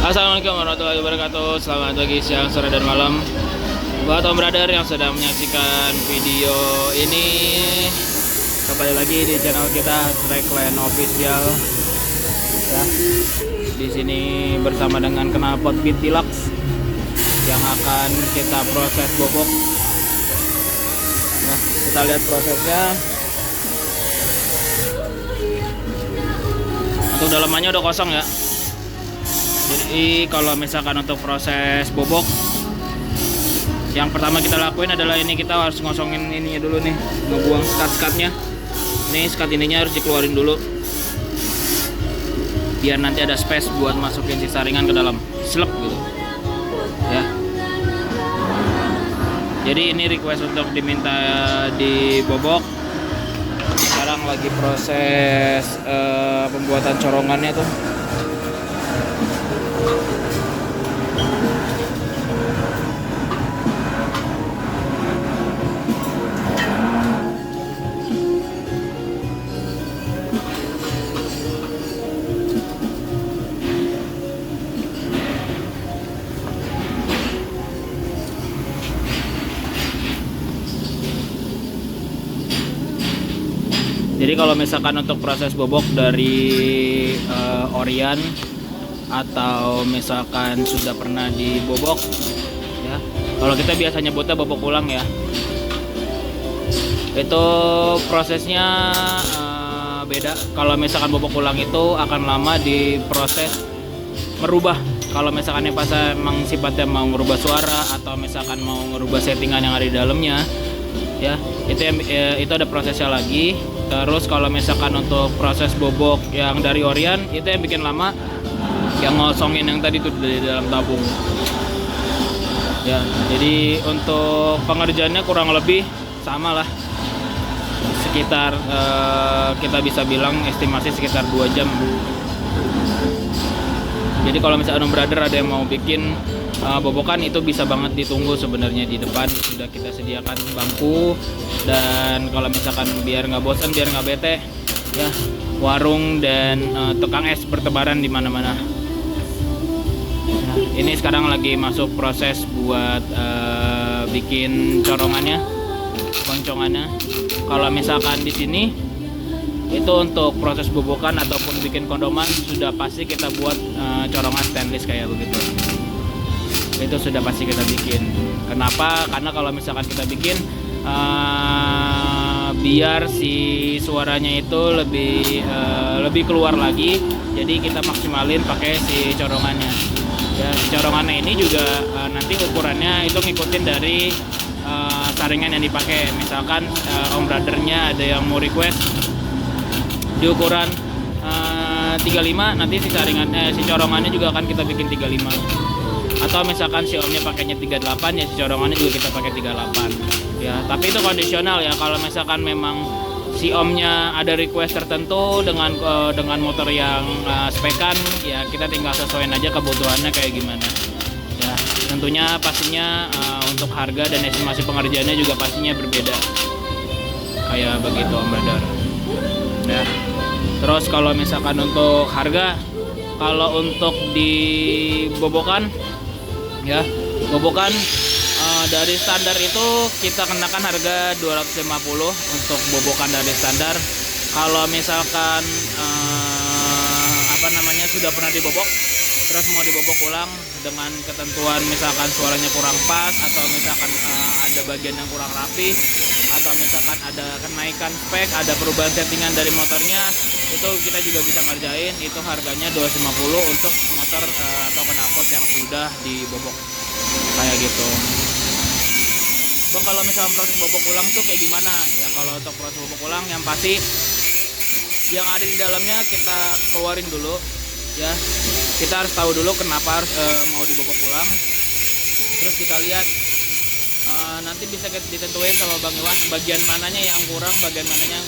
Assalamualaikum warahmatullahi wabarakatuh. Selamat pagi, siang, sore, dan malam buat Om Brother yang sedang menyaksikan video ini. Kembali lagi di channel kita Trackland Official. Ya, di sini bersama dengan knalpot Beat Deluxe yang akan kita proses bobok. Nah, kita lihat prosesnya. Untuk dalamannya udah kosong ya. Jadi kalau misalkan untuk proses bobok, yang pertama kita lakuin adalah ini, kita harus ngosongin ininya dulu nih, ngebuang skat-skatnya. Nih skat ininya harus dikeluarin dulu, biar nanti ada space buat masukin sisa ringan ke dalam, slep gitu ya. Jadi ini request untuk diminta dibobok. Sekarang lagi proses pembuatan corongannya tuh. Jadi kalau misalkan untuk proses bobok dari orian atau misalkan sudah pernah dibobok ya, kalau kita biasa nyebutnya bobok ulang ya, itu prosesnya beda. Kalau misalkan bobok ulang itu akan lama diproses merubah. Kalau misalkan pas emang sifatnya mau merubah suara atau misalkan mau merubah settingan yang ada di dalamnya ya, itu ada prosesnya lagi. Terus kalau misalkan untuk proses bobok yang dari orian, itu yang bikin lama, yang ngosongin yang tadi tuh dari dalam tabung ya. Jadi untuk pengerjaannya kurang lebih sama lah, sekitar kita bisa bilang estimasi sekitar 2 jam. Jadi kalau misalkan Om Brother ada yang mau bikin bobokan, itu bisa banget ditunggu sebenarnya. Di depan sudah kita sediakan bangku, dan kalau misalkan biar nggak bosan, biar nggak bete ya, warung dan tukang es bertebaran di mana-mana. Nah, ini sekarang lagi masuk proses buat bikin corongannya, koncongannya. Kalau misalkan di sini itu untuk proses bobokan ataupun bikin kondoman, sudah pasti kita buat corongan stainless kayak begitu. Itu sudah pasti kita bikin. Kenapa? Karena kalau misalkan kita bikin biar si suaranya itu lebih keluar lagi, jadi kita maksimalin pakai si corongannya ya. Si corongannya ini juga nanti ukurannya itu ngikutin dari saringan yang dipakai. Misalkan Om Brothernya ada yang mau request di ukuran 35, nanti si saringan si corongannya juga akan kita bikin 35. Atau misalkan si omnya pakainya 38, ya si corongannya juga kita pakai 38 ya. Tapi itu kondisional ya. Kalau misalkan memang si omnya ada request tertentu dengan motor yang spekan ya, kita tinggal sesuaiin aja kebutuhannya kayak gimana ya. Tentunya pastinya untuk harga dan estimasi pengerjaannya juga pastinya berbeda kayak begitu Om Brother ya. Terus kalau misalkan untuk harga, kalau untuk di bobokan ya, bobokan dari standar itu kita kenakan harga 250 untuk bobokan dari standar. Kalau misalkan sudah pernah dibobok terus mau dibobok ulang dengan ketentuan misalkan suaranya kurang pas, atau misalkan ada bagian yang kurang rapi, atau misalkan ada kenaikan spek, ada perubahan settingan dari motornya, itu kita juga bisa ngerjain. Itu harganya 250 untuk motor atau knalpot yang sudah dibobok kayak gitu. Bang, kalau misalnya proses bobok ulang tuh kayak gimana ya? Kalau untuk proses bobok ulang, yang pasti yang ada di dalamnya kita keluarin dulu ya. Kita harus tahu dulu kenapa harus mau dibobok ulang. Terus kita lihat nanti bisa ditentuin sama Bang Iwan bagian mananya yang kurang, bagian mananya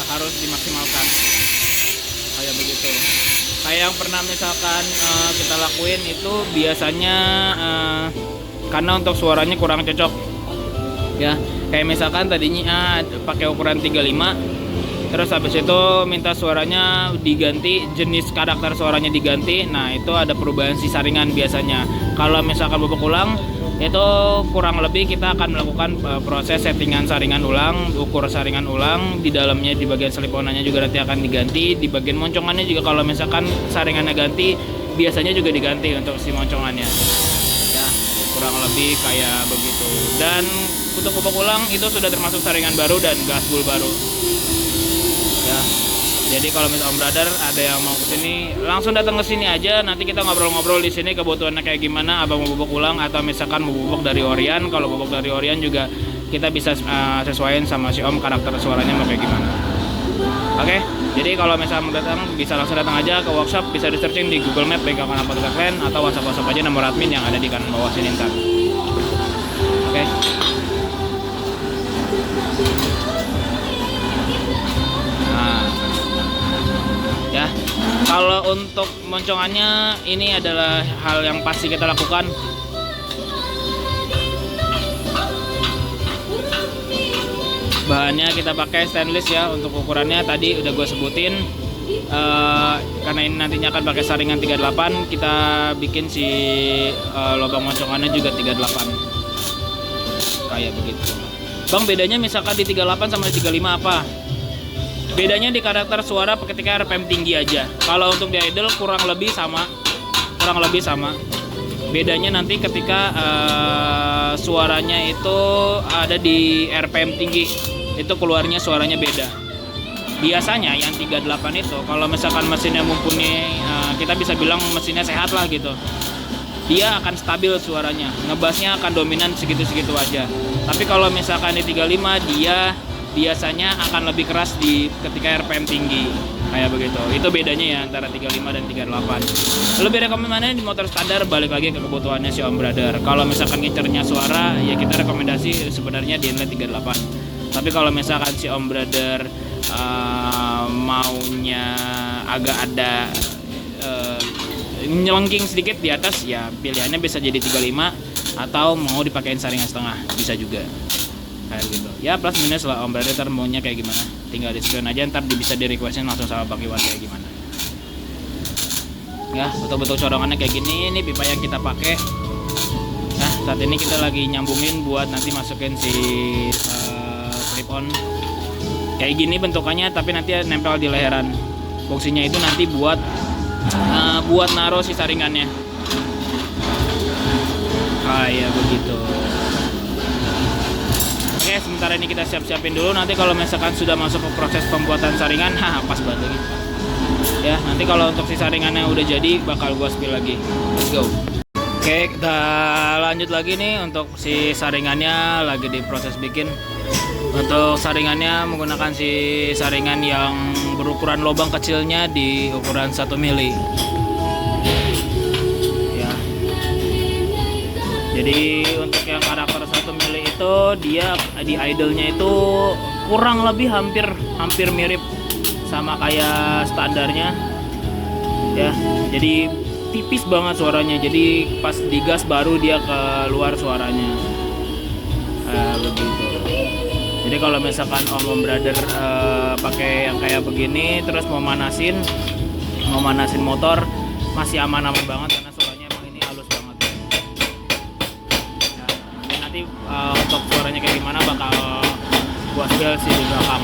harus dimaksimalkan kayak begitu. Kayak yang pernah misalkan kita lakuin itu biasanya karena untuk suaranya kurang cocok ya. Kayak misalkan tadinya pakai ukuran 35 Terus habis itu minta suaranya diganti, jenis karakter suaranya diganti. Nah itu ada perubahan si saringan biasanya. Kalau misalkan bobok ulang, itu kurang lebih kita akan melakukan proses settingan saringan ulang, ukur saringan ulang. Di dalamnya di bagian seliponannya juga nanti akan diganti. Di bagian moncongannya juga kalau misalkan saringannya ganti, biasanya juga diganti untuk si moncongannya. Ya kurang lebih kayak begitu. Dan untuk bobok ulang itu sudah termasuk saringan baru dan gasbul baru. Ya, jadi kalau misalnya Om Brother ada yang mau kesini, langsung datang ke sini aja. Nanti kita ngobrol-ngobrol di sini kebutuhannya kayak gimana. Abang mau bobok ulang atau misalkan mau bobok dari Orion. Kalau bobok dari Orion juga kita bisa sesuaiin sama si Om karakter suaranya mau kayak gimana. Oke, jadi kalau misalnya mau datang bisa langsung datang aja ke workshop. Bisa di searching di Google Map Bengkel Kanan Podcast Land atau WhatsApp aja nomor admin yang ada di kanan bawah sini ntar. Oke. Ya, kalau untuk moncongannya ini adalah hal yang pasti kita lakukan. Bahannya kita pakai stainless ya. Untuk ukurannya tadi udah gue sebutin. Karena ini nantinya akan pakai saringan 38, kita bikin si lubang moncongannya juga 38 kayak begitu. Bang, bedanya misalkan di 38 sama di 35 apa? Bedanya di karakter suara ketika RPM tinggi aja. Kalau untuk di idle kurang lebih sama. Bedanya nanti ketika suaranya itu ada di RPM tinggi, itu keluarnya suaranya beda. Biasanya yang 38 itu kalau misalkan mesinnya mumpuni, kita bisa bilang mesinnya sehat lah gitu, dia akan stabil suaranya, ngebassnya akan dominan segitu-segitu aja. Tapi kalau misalkan di 35 dia biasanya akan lebih keras di ketika RPM tinggi kayak begitu. Itu bedanya ya antara 35 dan 38. Lebih rekomendasinya di motor standar, balik lagi ke kebutuhannya si Om Brother. Kalau misalkan ngincernya suara ya kita rekomendasi sebenarnya di inlet 38. Tapi kalau misalkan si Om Brother maunya agak ada nyelengking sedikit di atas, ya pilihannya bisa jadi 35 atau mau dipakein saringan setengah bisa juga kayak gitu ya, plus minus lah Om Brother maunya kayak gimana, tinggal di screen aja, ntar bisa di requestin langsung sama Bang Iwan kayak gimana ya. Betul-betul corongannya kayak gini, ini pipa yang kita pakai. Nah saat ini kita lagi nyambungin buat nanti masukin si clip on kayak gini bentukannya, tapi nanti nempel di leheran. Fungsinya itu nanti buat naruh si saringannya kayak begitu. Oke, sementara ini kita siap-siapin dulu. Nanti kalau misalkan sudah masuk ke proses pembuatan saringan, pas banget lagi. Ya, nanti kalau untuk si saringannya udah jadi, bakal gua spill lagi. Let's go. Oke, kita lanjut lagi nih untuk si saringannya lagi di proses bikin. Untuk saringannya menggunakan si saringan yang berukuran lubang kecilnya di ukuran 1 mili. Ya. Jadi untuk yang karakter 1 mili itu dia di idle-nya itu kurang lebih hampir mirip sama kayak standarnya. Ya. Jadi tipis banget suaranya. Jadi pas digas baru dia keluar suaranya. Begitu. Jadi kalau misalkan Om Brother pakai yang kayak begini terus mau manasin motor, masih aman-aman banget karena suaranya emang ini halus banget. Ya, nanti untuk suaranya kayak gimana bakal gua spill sih di belakang.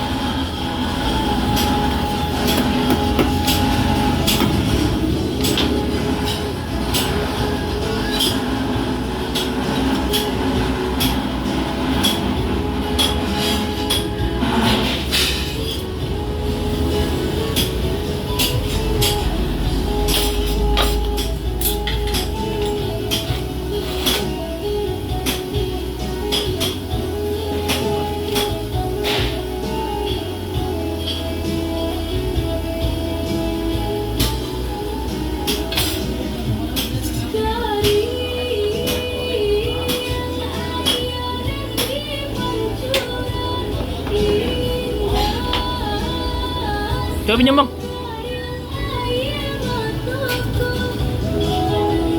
Coba pinjam Bang.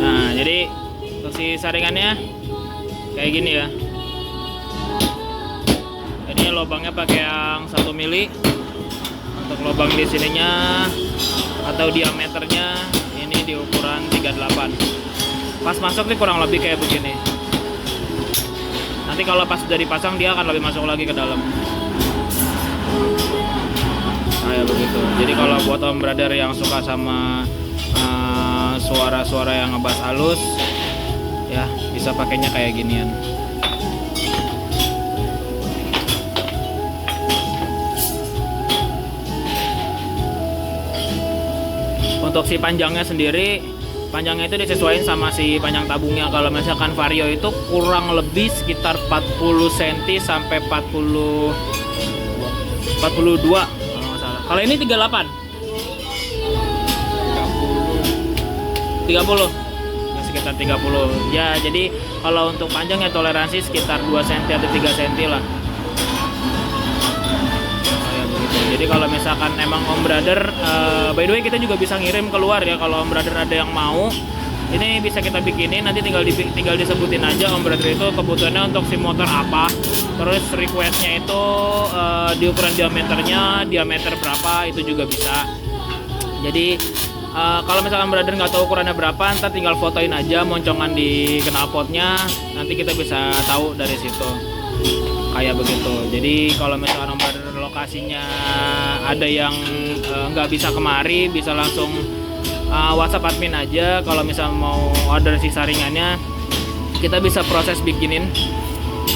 Nah jadi untuk si saringannya kayak gini ya. Jadi lubangnya pakai yang 1 mili. Untuk lubang di sininya atau diameternya ini di ukuran 38. Pas masuk nih kurang lebih kayak begini. Nanti kalau pas sudah dipasang dia akan lebih masuk lagi ke dalam. Kayak begitu. Jadi kalau buat om brother yang suka sama suara-suara yang ngebass halus, ya bisa pakainya kayak ginian. Untuk si panjangnya sendiri, panjangnya itu disesuaikan sama si panjang tabungnya. Kalau misalkan Vario itu kurang lebih sekitar 40 cm sampai 42 kalau nggak salah. Kalau ini 38 30 ya, sekitar 30 ya. Jadi kalau untuk panjangnya toleransi sekitar 2 cm atau 3 cm lah. Jadi kalau misalkan emang om brother, by the way kita juga bisa ngirim keluar ya. Kalau om brother ada yang mau, ini bisa kita bikinin. Nanti tinggal disebutin aja om brother itu kebutuhannya untuk si motor apa. Terus requestnya itu di ukuran diameter berapa itu juga bisa. Jadi kalau misalkan brother nggak tahu ukurannya berapa, ntar tinggal fotoin aja moncongan di knalpotnya. Nanti kita bisa tahu dari situ. Kayak begitu. Jadi kalau misalkan om brother lokasinya ada yang nggak bisa kemari, bisa langsung WhatsApp admin aja. Kalau misal mau order si saringannya, kita bisa proses bikinin.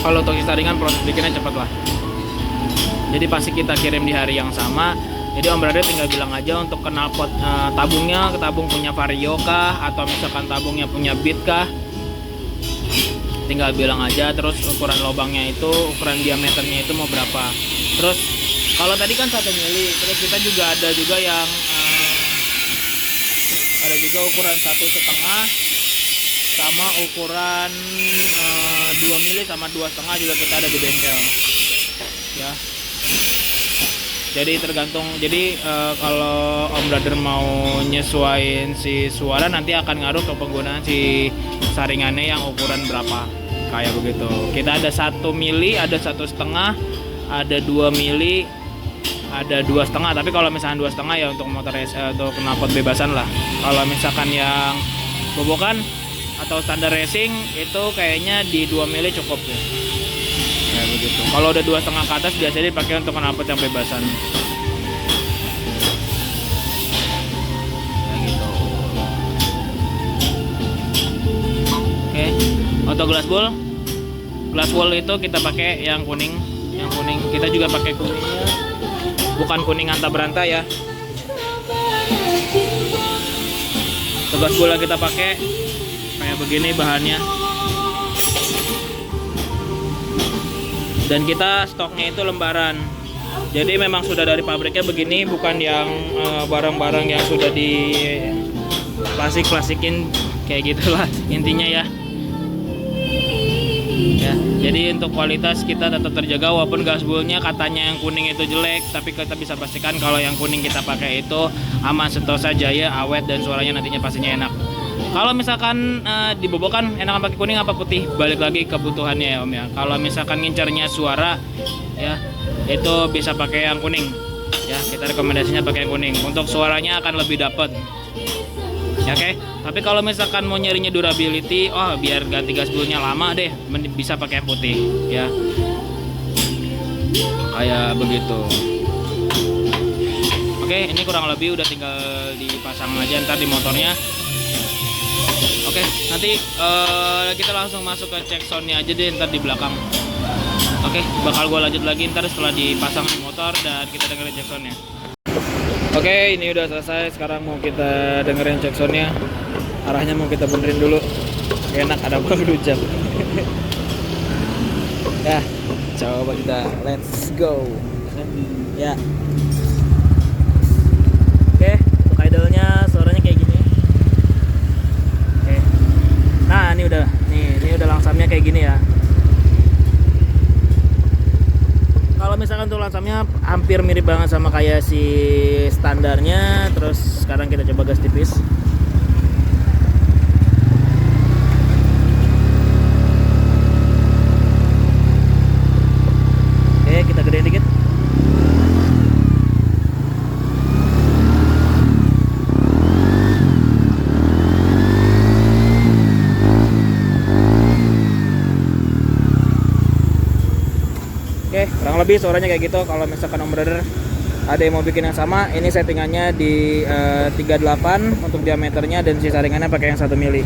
Kalau untuk si saringan proses bikinnya cepet lah. Jadi pasti kita kirim di hari yang sama. Jadi om brother tinggal bilang aja untuk knalpot tabungnya, tabung punya Vario kah, atau misalkan tabungnya punya Beat kah, tinggal bilang aja. Terus ukuran lubangnya itu, ukuran diameternya itu mau berapa. Terus kalau tadi kan 1 mili, terus kita juga ada juga yang ada juga ukuran 1,5 sama ukuran 2 mili sama 2,5 juga kita ada di bengkel ya. Jadi tergantung. Jadi kalau om brother mau nyesuaiin si suara, nanti akan ngaruh ke penggunaan si saringannya yang ukuran berapa. Kayak begitu. Kita ada 1 mili, ada 1,5, ada 2 mili, ada 2,5. Tapi kalau misalkan 2,5 ya untuk motor untuk knalpot bebasan lah. Kalau misalkan yang bobokan atau standar racing itu kayaknya di 2 mili cukup ya. Kayak begitu. Kalau udah 2,5 ke atas biasanya dipakai untuk knalpot yang bebasan. Kayak gitu. Oke. Untuk glass wool itu kita pakai yang kuning. Yang kuning kita juga pakai kuningnya, bukan kuning anta beranta ya. Glass wool kita pakai kayak begini bahannya. Dan kita stoknya itu lembaran. Jadi memang sudah dari pabriknya begini, bukan yang barang-barang yang sudah di plasikin kayak gitulah intinya ya. Ya, jadi untuk kualitas kita tetap terjaga walaupun gasbulnya katanya yang kuning itu jelek, tapi kita bisa pastikan kalau yang kuning kita pakai itu aman, sentosa, jaya, awet, dan suaranya nantinya pastinya enak. Kalau misalkan dibobokan enakan pakai kuning apa putih, balik lagi kebutuhannya ya om ya. Kalau misalkan ngincarnya suara ya, itu bisa pakai yang kuning ya, kita rekomendasinya pakai yang kuning. Untuk suaranya akan lebih dapet ya, oke. Tapi kalau misalkan mau nyarinya durability, biar ganti gasbulnya lama deh, bisa pakai yang putih ya. Kayak begitu. Oke, ini kurang lebih udah tinggal dipasang aja ntar di motornya. Oke, nanti kita langsung masuk ke cek soundnya aja deh ntar di belakang. Oke, bakal gue lanjut lagi ntar setelah dipasang di motor dan kita dengerin cek soundnya. Oke, ini udah selesai. Sekarang mau kita dengerin cek soundnya. Arahnya mau kita benerin dulu. Enak ada bang rujak. Ya, coba kita let's go. Ya. Oke, untuk idle-nya suaranya kayak gini. Oke. Nah, ini udah langsamnya kayak gini ya. Kalau misalkan untuk langsamnya hampir mirip banget sama kayak si standarnya. Terus sekarang kita coba gas tipis. Oke, kita gedein dikit. lebih suaranya kayak gitu. Kalau misalkan Om Brother ada yang mau bikin yang sama, ini settingannya di 38 untuk diameternya dan sisa ringannya pakai yang 1 mili.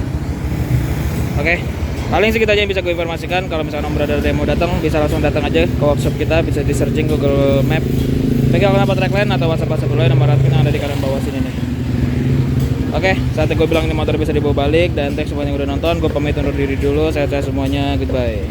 Oke, paling segitu aja yang bisa gue informasikan. Kalau misalkan Om Brother ada yang mau datang, bisa langsung datang aja ke workshop kita, bisa di searching Google Map, pegang kenapa trackline atau WhatsApp dulu nomor admin yang ada di kanan bawah sini nih. Oke, saatnya gue bilang ini motor bisa dibawa balik, dan thanks semuanya yang udah nonton. Gue pamit undur diri dulu, sehat-sehat semuanya, goodbye.